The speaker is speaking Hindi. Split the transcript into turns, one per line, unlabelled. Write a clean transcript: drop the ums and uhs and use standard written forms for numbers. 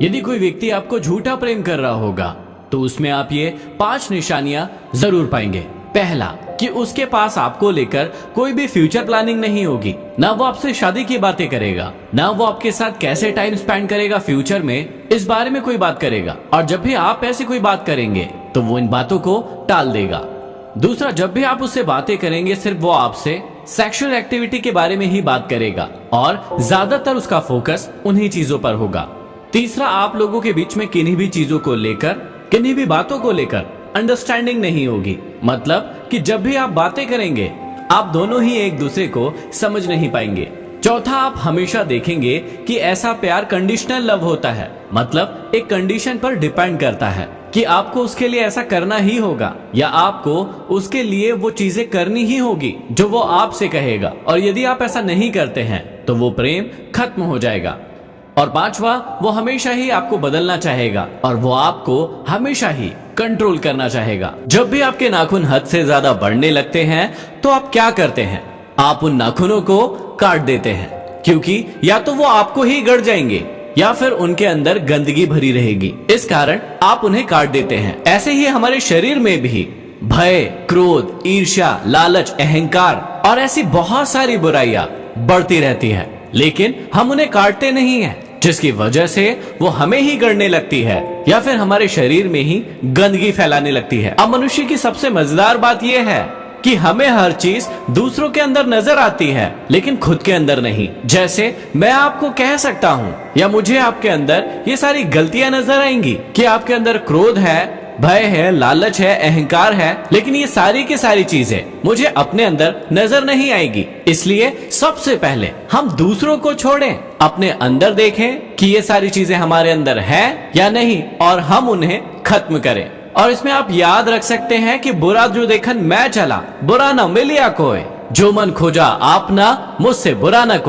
यदि कोई व्यक्ति आपको झूठा प्रेम कर रहा होगा तो उसमें आप ये 5 निशानियां जरूर पाएंगे। पहला, कि उसके पास आपको लेकर कोई भी फ्यूचर प्लानिंग नहीं होगी। ना वो आपसे शादी की बातें करेगा, ना वो आपके साथ कैसे टाइम स्पेंड करेगा फ्यूचर में, इस बारे में कोई बात करेगा। और जब भी आप ऐसी कोई बात करेंगे तो वो इन बातों को टाल देगा। दूसरा, जब भी आप उससे बातें करेंगे सिर्फ वो आपसे सेक्सुअल एक्टिविटी के बारे में ही बात करेगा और ज्यादातर उसका फोकस उन्हीं चीजों पर होगा। तीसरा, आप लोगों के बीच में किन्हीं भी चीजों को लेकर, किन्हीं भी बातों को लेकर अंडरस्टैंडिंग नहीं होगी। मतलब कि जब भी आप बातें करेंगे आप दोनों ही एक दूसरे को समझ नहीं पाएंगे। चौथा, आप हमेशा देखेंगे कि ऐसा प्यार कंडीशनल लव होता है। मतलब एक कंडीशन पर डिपेंड करता है कि आपको उसके लिए ऐसा करना ही होगा या आपको उसके लिए वो चीजें करनी ही होगी जो वो आपसे कहेगा। और यदि आप ऐसा नहीं करते हैं तो वो प्रेम खत्म हो जाएगा। और पांचवा, वो हमेशा ही आपको बदलना चाहेगा और वो आपको हमेशा ही कंट्रोल करना चाहेगा। जब भी आपके नाखून हद से ज्यादा बढ़ने लगते हैं तो आप क्या करते हैं? आप उन नाखूनों को काट देते हैं, क्योंकि या तो वो आपको ही गड़ जाएंगे या फिर उनके अंदर गंदगी भरी रहेगी। इस कारण आप उन्हें काट देते हैं। ऐसे ही हमारे शरीर में भी भय, क्रोध, ईर्ष्या, लालच, अहंकार और ऐसी बहुत सारी बुराइयां बढ़ती रहती है, लेकिन हम उन्हें काटते नहीं हैं, जिसकी वजह से वो हमें ही गड़ने लगती है या फिर हमारे शरीर में ही गंदगी फैलाने लगती है। अब मनुष्य की सबसे मजेदार बात यह है कि हमें हर चीज दूसरों के अंदर नजर आती है लेकिन खुद के अंदर नहीं। जैसे मैं आपको कह सकता हूँ या मुझे आपके अंदर ये सारी गलतियां नजर आएंगी कि आपके अंदर क्रोध है, भय है, लालच है, अहंकार है, लेकिन ये सारी की सारी चीजें मुझे अपने अंदर नजर नहीं आएगी। इसलिए सबसे पहले हम दूसरों को छोड़ें, अपने अंदर देखें कि ये सारी चीजें हमारे अंदर है या नहीं और हम उन्हें खत्म करें। और इसमें आप याद रख सकते हैं कि बुरा जो देखन मैं चला, बुरा न मिलिया कोई, जो मन खोजा आपना, मुझसे बुरा न कोई।